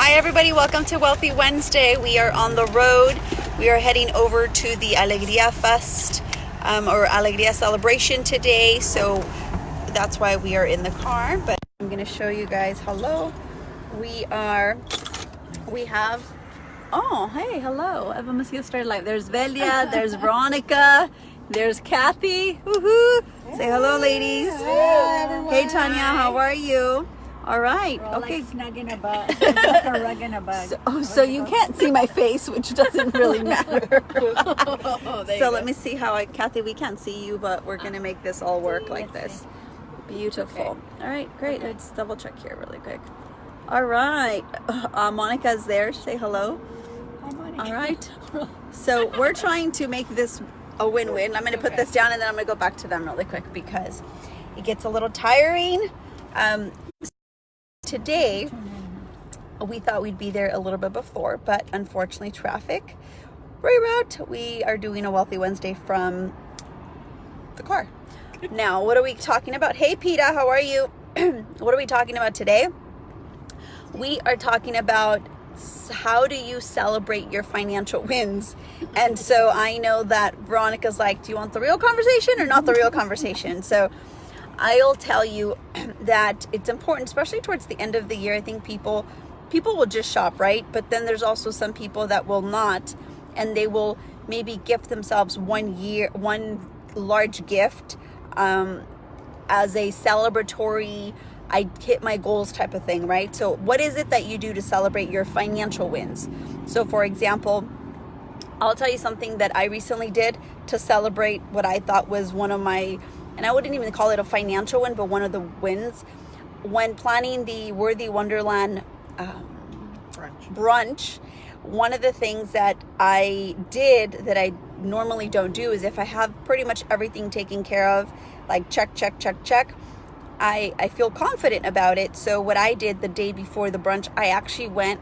Hi everybody, welcome to Wealthy Wednesday. We are on the road. We are heading over to the Alegria Fest or Alegria celebration today. So that's why we are in the car. But I'm going to show you guys. Hello. We have, oh, hey, hello. Vamos a start live. There's Velia, there's Veronica, there's Kathy. Woohoo. Say hello, ladies. Hey, Tanya, how are you? All right. Okay. Like snug in a bug, like a rug in a bug. So you can't see my face, which doesn't really matter. So let me see how Kathy, we can't see you, but we're going to make this all work like this. Beautiful. Okay. All right, great. Let's double check here really quick. All right. Monica's there. Say hello. Hi, Monica. All right. So we're trying to make this a win-win. I'm going to put this down and then I'm going to go back to them really quick because it gets a little tiring. Today, we thought we'd be there a little bit before, but unfortunately traffic reroute. We are doing a Wealthy Wednesday from the car. Now, what are we talking about? Hey, Peta, how are you? What are we talking about today? We are talking about how do you celebrate your financial wins? And so I know that Veronica's like, do you want the real conversation or not the real conversation? So I'll tell you that it's important, especially towards the end of the year. I think people will just shop, right? But then there's also some people that will not, and they will maybe gift themselves one large gift as a celebratory, I hit my goals type of thing, right? So what is it that you do to celebrate your financial wins? So for example, I'll tell you something that I recently did to celebrate what I thought was one of my, and I wouldn't even call it a financial win, but one of the wins. When planning the Worthy Wonderland brunch, one of the things that I did that I normally don't do is if I have pretty much everything taken care of, like check, I feel confident about it. So what I did the day before the brunch, I actually went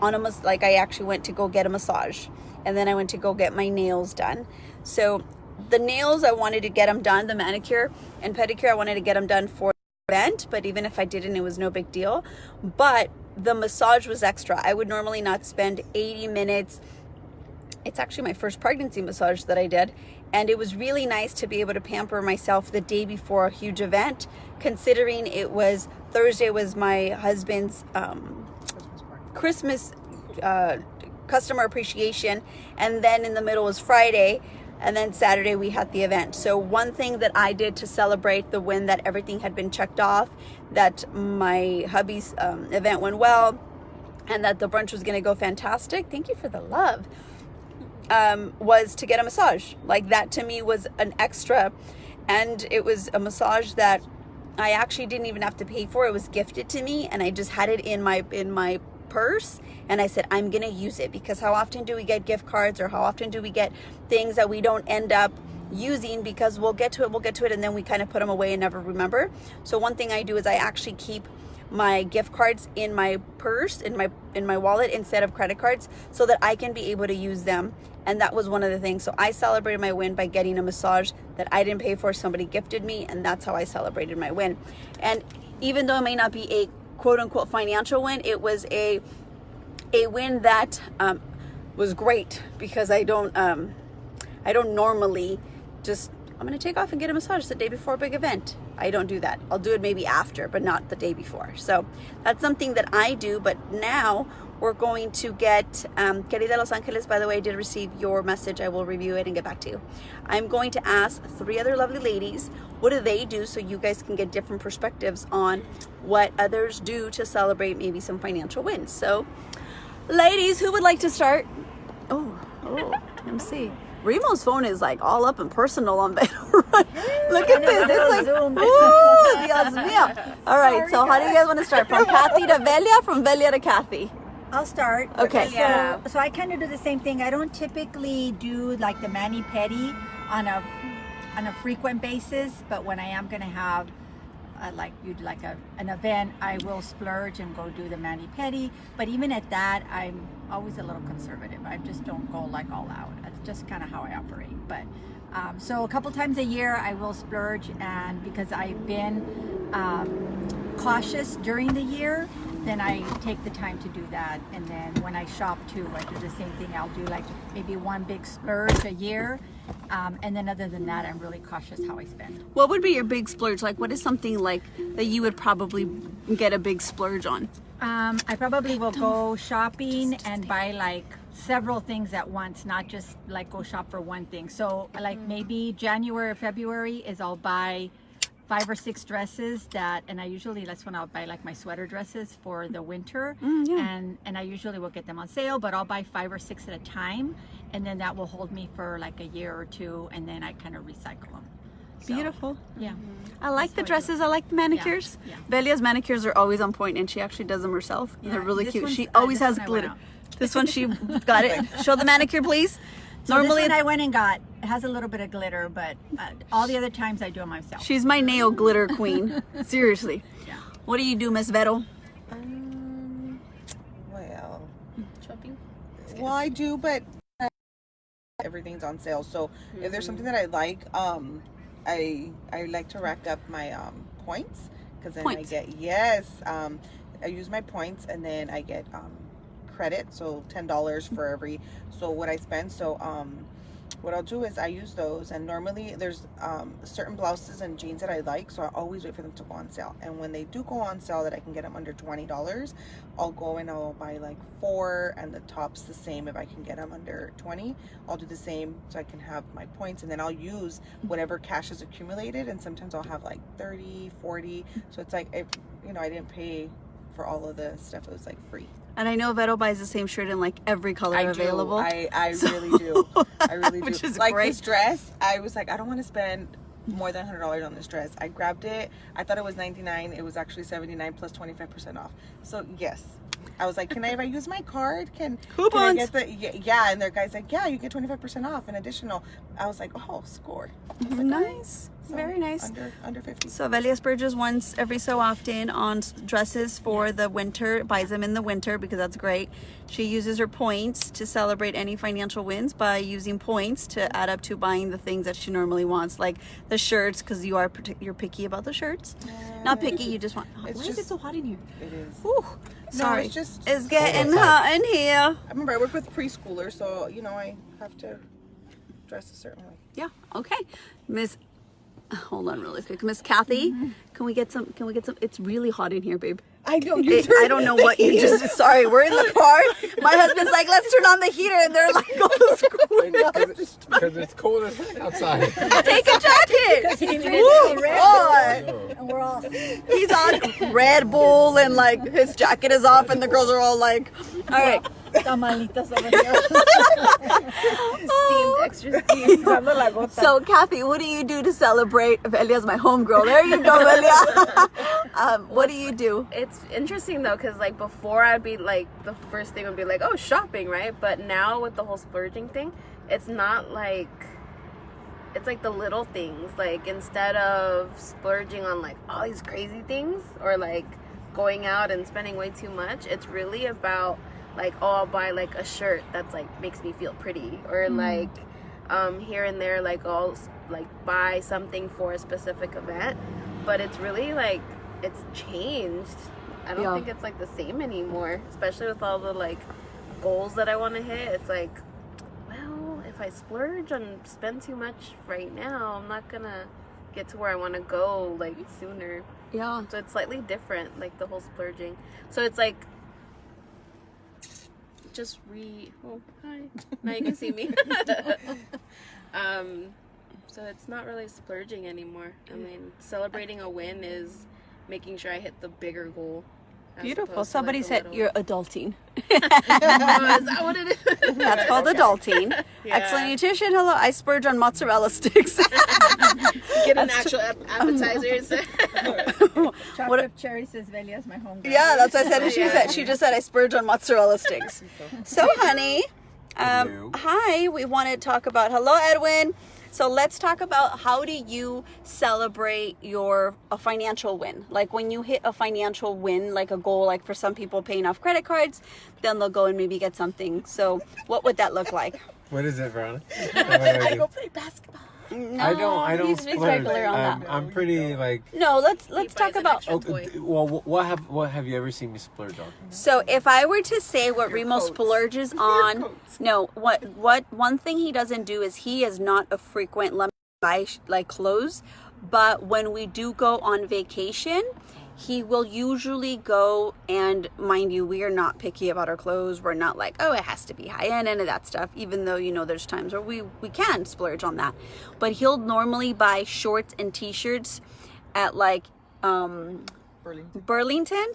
on I actually went to go get a massage, and then I went to go get my nails done. So the nails, I wanted to get them done, the manicure and pedicure, I wanted to get them done for the event, but even if I didn't, it was no big deal. But the massage was extra. I would normally not spend 80 minutes. It's actually my first pregnancy massage that I did, and it was really nice to be able to pamper myself the day before a huge event, considering it was Thursday was my husband's Christmas customer appreciation, and then in the middle was Friday, and then Saturday we had the event. So one thing that I did to celebrate the win that everything had been checked off, that my hubby's event went well, and that the brunch was going to go fantastic. Thank you for the love. Was to get a massage. Like that to me was an extra, and it was a massage that I actually didn't even have to pay for. It was gifted to me, and I just had it in my purse, and I said I'm gonna use it, because how often do we get gift cards, or how often do we get things that we don't end up using because we'll get to it and then we kind of put them away and never remember. So one thing I do is I actually keep my gift cards in my purse, in my wallet, instead of credit cards, so that I can be able to use them. And that was one of the things. So I celebrated my win by getting a massage that I didn't pay for, somebody gifted me, and that's how I celebrated my win. And even though it may not be a quote unquote financial win, it was a win that was great, because I don't normally just, I'm going to take off and get a massage the day before a big event. I don't do that. I'll do it maybe after, but not the day before. So that's something that I do. But now we're going to get, Querida Los Angeles, by the way, I did receive your message. I will review it and get back to you. I'm going to ask 3 other lovely ladies, what do they do, so you guys can get different perspectives on what others do to celebrate maybe some financial wins. So ladies, who would like to start? Oh, let me see. Remo's phone is like all up and personal on Look at this. It's like, ooh, Dios mío. All right, so how do you guys want to start? From Kathy to Velia, from Velia to Kathy? I'll start. Okay. So I kind of do the same thing. I don't typically do like the mani-pedi on a frequent basis, but when I am going to have an event, I will splurge and go do the mani-pedi. But even at that, I'm always a little conservative. I just don't go like all out. That's just kind of how I operate. But so a couple times a year I will splurge, and because I've been cautious during the year, then I take the time to do that. And then when I shop too, I do the same thing. I'll do like maybe one big splurge a year. And then other than that, I'm really cautious how I spend. What would be your big splurge? Like, what is something like that you would probably get a big splurge on? I probably will go shopping and buy like several things at once, not just like go shop for one thing. So like maybe January or February is I'll buy 5 or 6 dresses and I usually, that's when I'll buy like my sweater dresses for the winter. And I usually will get them on sale, but I'll buy 5 or 6 at a time. And then that will hold me for like a year or two. And then I kind of recycle them. So, Beautiful. yeah. I like the dresses. I like the manicures. Yeah. Velia's manicures are always on point, and she actually does them herself. Yeah, They're really this cute. one's- She always this has one I glitter. went out. This one, she got it. Show the manicure, please. So Normally, this one it's- I went and got. It has a little bit of glitter, but all the other times I do it myself. she's my nail glitter queen. Seriously. Yeah. What do you do, Miss Vero? Well, Shopping. well, I do, but everything's on sale. So if there's something that I like, I like to rack up my points, because then Points. I use my points, and then I get credit, so $10 for every what I spend. So what I'll do is I use those, and normally there's certain blouses and jeans that I like, so I always wait for them to go on sale. And when they do go on sale that I can get them under $20, I'll go and I'll buy like 4, and the top's the same. If I can get them under 20, I'll do the same, so I can have my points, and then I'll use whatever cash is accumulated, and sometimes I'll have like 30, 40, so it's like, I didn't pay for all of the stuff. It was like free. And I know Vero buys the same shirt in like every color available. I really do. I really do. Which is like great. This dress, I was like, I don't want to spend more than $100 on this dress. I grabbed it. I thought it was $99. It was actually $79 plus 25% off. So yes, I was like, if I use my card, can I Coupons. get the yeah? And their guy's like, yeah, you get 25% off and additional. I was like, oh, score. I was like, Nice. so Very nice. Under 50. So Velia splurges once every so often on dresses for the winter, buys them in the winter because that's great. She uses her points to celebrate any financial wins by using points to add up to buying the things that she normally wants, like the shirts, because you're picky about the shirts. Not picky, you just want. Why is it just- so hot in here? It is. Whew. Sorry, it's just- it's getting hot in here. I remember I work with preschoolers, so I have to dress a certain way. Yeah. Okay, Miss. Hold on, really quick, Miss Kathy. Can we get some? It's really hot in here, babe. I know I don't know what you just. Sorry, we're in the car. My husband's like, let's turn on the heater, and they're like, oh, screw it. Because it's cold as heck outside. Take a jacket. He's Woo, red. God. And we're all He's on Red Bull, and like his jacket is off, and the girls are all like, all right. tamalitas over here. Steamed, extra steamed. So, Kathy, what do you do to celebrate? Velia's my homegirl. There you go, Velia. What do you do? It's interesting though, because like before I'd be like, the first thing would be like, oh, shopping, right? But now with the whole splurging thing, it's not like, it's like the little things. Like instead of splurging on like all these crazy things or like going out and spending way too much, it's really about like, oh, I'll buy like a shirt that's like makes me feel pretty, or like here and there, like I'll like buy something for a specific event. But it's really like, it's changed. I don't think it's like the same anymore, especially with all the like goals that I want to hit. It's like, well, if I splurge and spend too much right now, I'm not gonna get to where I want to go like sooner. Yeah. So it's slightly different, like the whole splurging. So it's like, just oh, hi, now you can see me. So it's not really splurging anymore. I mean, celebrating a win is making sure I hit the bigger goal. as Beautiful. opposed to, Somebody like, the said little- you're adulting. Oh, is that what it is? That's called adulting. Yeah. Excellent nutrition. Hello. I splurge on mozzarella sticks. Get an actual appetizer. chocolate cherry says Velia's my homegirl. Yeah, that's what I said. And Yeah. she just said I splurge on mozzarella sticks. So, honey, Hello. hi. We want to talk about. Hello, Edwin. So let's talk about, how do you celebrate a financial win? Like when you hit a financial win, like a goal, like for some people paying off credit cards, then they'll go and maybe get something. So what would that look like? What is it, Veronica? What do I do? Play basketball. No, I don't he's splurge. regular on that. I'm pretty like. No, let's buys talk an about. extra toy. Well, what have you ever seen me splurge on? So if I were to say what Remo coats. splurges on, no, what one thing he doesn't do is he is not a frequent let me buy like clothes, but when we do go on vacation, he will usually go, and mind you, we are not picky about our clothes. We're not like, oh, it has to be high end, any of that stuff, even though, you know, there's times where we can splurge on that. But he'll normally buy shorts and t-shirts at like Burlington,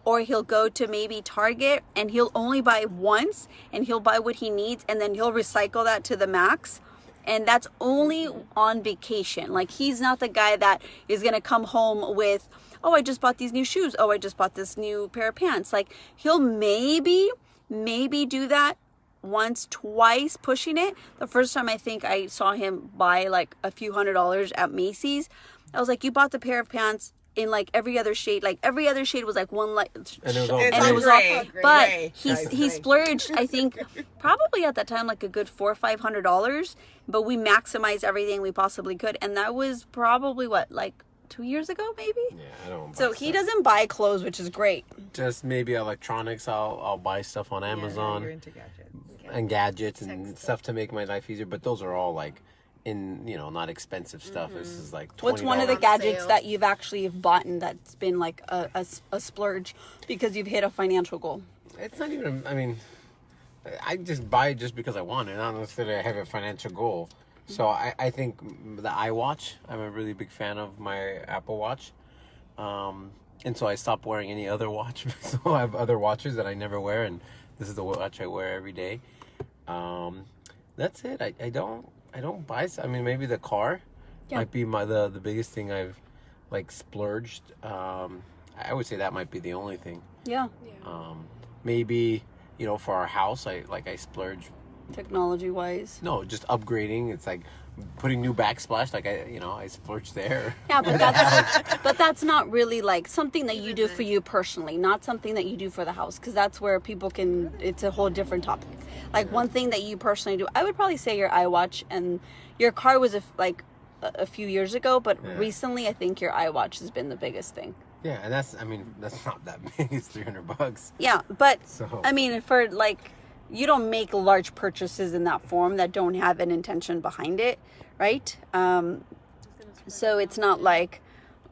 or he'll go to maybe Target and he'll only buy once and he'll buy what he needs and then he'll recycle that to the max. And that's only on vacation. Like, he's not the guy that is going to come home with, oh, I just bought these new shoes. Oh, I just bought this new pair of pants. Like, he'll maybe do that once, twice, pushing it. The first time I think I saw him buy like a few $100s at Macy's, I was like, you bought the pair of pants in like every other shade. Like, every other shade was like one light. And it was all It's and all it was gray. all, but Gray. he splurged, I think, probably at that time like a good $400 or $500, but we maximized everything we possibly could, and that was probably what, like 2 years ago, maybe. Yeah, I don't. So buy he stuff. doesn't buy clothes, which is great. Just maybe electronics. I'll buy stuff on You're Amazon into gadgets. and gadgets and stuff to make my life easier. But those are all like in, you know, not expensive stuff. This is like $20. What's one of the On gadgets sale. that you've actually bought and that's been like a splurge because you've hit a financial goal? It's not even. I mean, I just buy it just because I want it. Not necessarily I have a financial goal. So I think the iWatch. I'm a really big fan of my Apple Watch, and so I stopped wearing any other watch. So I have other watches that I never wear, and this is the watch I wear every day. That's it. I don't buy. I mean, maybe the car might be the biggest thing I've like splurged. I would say that might be the only thing. Yeah. Maybe, you know, for our house, I splurge. Technology wise. No, just upgrading. It's like putting new backsplash. Like I splurge there. Yeah, but that's not really like something that you do for you personally, not something that you do for the house, because that's where people can. It's a whole different topic. Like, one thing that you personally do, I would probably say your iWatch, and your car was a few years ago, but recently I think your iWatch has been the biggest thing. Yeah, and that's not that big. It's $300. Yeah, but So- I mean, for like, you don't make large purchases in that form that don't have an intention behind it, right? So it's not like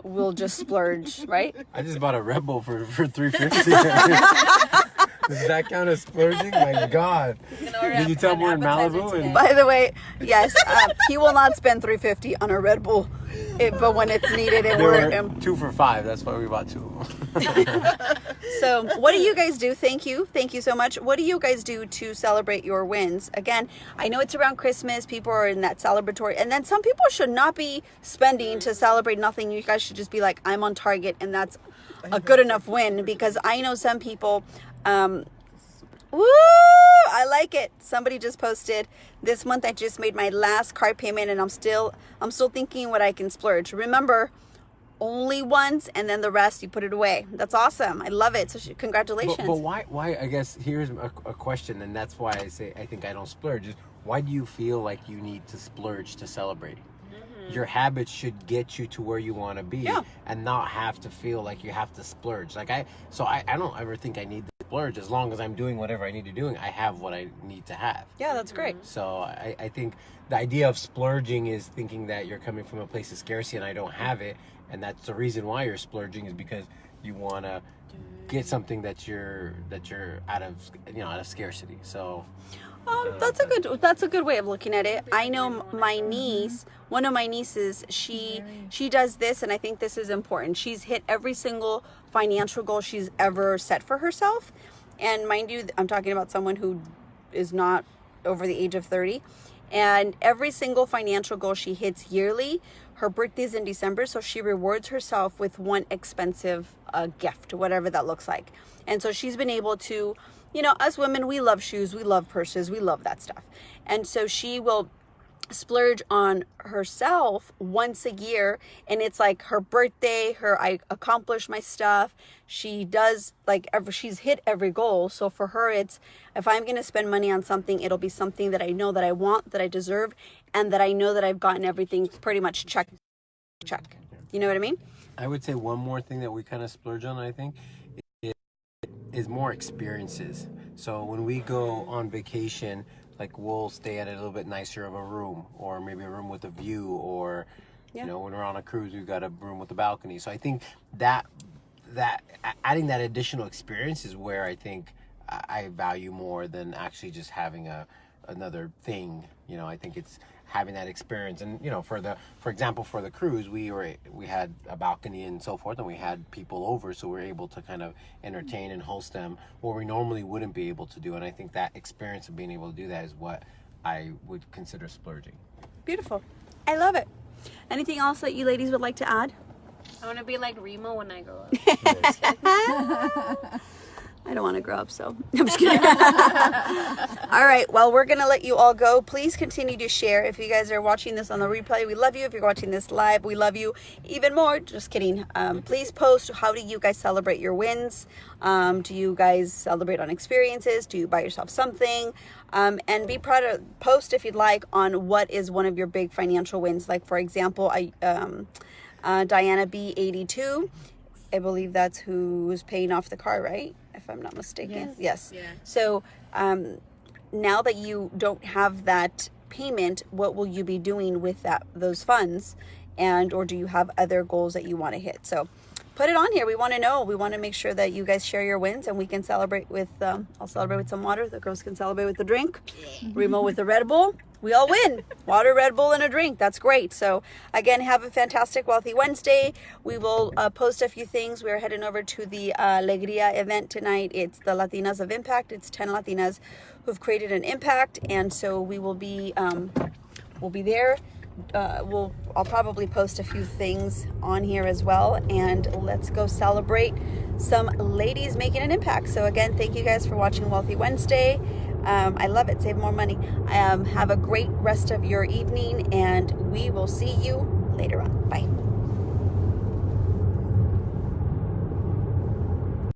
we'll just splurge, right? I just bought a Red Bull for $350. Does that count as splurging? My God! Did you tell we're in Malibu? And By the way, yes, he will not spend $350 on a Red Bull, but when it's needed, and they we're were 2 for $5. That's why we bought 2. So what do you guys do? Thank you so much. What do you guys do to celebrate your wins? Again, I know it's around Christmas, people are in that celebratory, and then some people should not be spending to celebrate nothing. You guys should just be like, I'm on target, and that's a good enough win, because I know some people, woo, I like it. Somebody just posted, this month I just made my last card payment, and I'm still thinking what I can splurge. Remember, only once, and then the rest you put it away. That's awesome. I love it. So congratulations. But why? I guess here's a question, and that's why I say I think I don't splurge. Is why do you feel like you need to splurge to celebrate? Your habits should get you to where you want to be, and not have to feel like you have to splurge. Like I don't ever think I need to splurge. As long as I'm doing whatever I need to do, I have what I need to have. Yeah, that's great. So I think the idea of splurging is thinking that you're coming from a place of scarcity and I don't have it, and that's the reason why you're splurging, is because you want to get something that you're out of scarcity. So That's a good way of looking at it. I know my niece, one of my nieces, she does this, and I think this is important. She's hit every single financial goal she's ever set for herself. And mind you, I'm talking about someone who is not over the age of 30. And every single financial goal she hits yearly. Her birthday's in December, so she rewards herself with one expensive gift, whatever that looks like. And so she's been able to, you know, us women, we love shoes, we love purses, we love that stuff. And so she will splurge on herself once a year, and it's like her birthday, I accomplish my stuff. She does like she's hit every goal. So for her, it's, if I'm going to spend money on something, it'll be something that I know that I want, that I deserve, and that I know that I've gotten everything pretty much check. You know what I mean? I would say one more thing that we kind of splurge on, I think, is more experiences. So when we go on vacation, like we'll stay at a little bit nicer of a room, or maybe a room with a view, or you know, when we're on a cruise, we've got a room with a balcony. So I think that adding that additional experience is where I think I value more than actually just having another thing. You know, I think it's having that experience. And you know, for example, for the cruise, we had a balcony and so forth, and we had people over, so we were able to kind of entertain and host them where we normally wouldn't be able to do. And I think that experience of being able to do that is what I would consider splurging. Beautiful. I love it. Anything else that you ladies would like to add? I want to be like Remo when I grow up. I don't want to grow up, so I'm just kidding. All right, well, we're going to let you all go. Please continue to share. If you guys are watching this on the replay, we love you. If you're watching this live, we love you even more. Just kidding. Please post, how do you guys celebrate your wins? Do you guys celebrate on experiences? Do you buy yourself something? And be proud of, post if you'd like, on what is one of your big financial wins. Like, for example, Diana B82, I believe that's who's paying off the car, right? If I'm not mistaken. Yes. Yeah. So now that you don't have that payment, what will you be doing with those funds? And or do you have other goals that you want to hit? So put it on here. We want to know. We want to make sure that you guys share your wins, and we can celebrate with, I'll celebrate with some water. The girls can celebrate with the drink. Remo with the Red Bull. We all win. Water, Red Bull, and a drink. That's great. So again, have a fantastic Wealthy Wednesday. We will post a few things. We're heading over to the Alegria event tonight. It's the Latinas of Impact. It's 10 Latinas who've created an impact, and so we will be we'll be there. I'll probably post a few things on here as well, and let's go celebrate some ladies making an impact. So again, thank you guys for watching Wealthy Wednesday. I love it. Save more money. Have a great rest of your evening, and we will see you later on. Bye.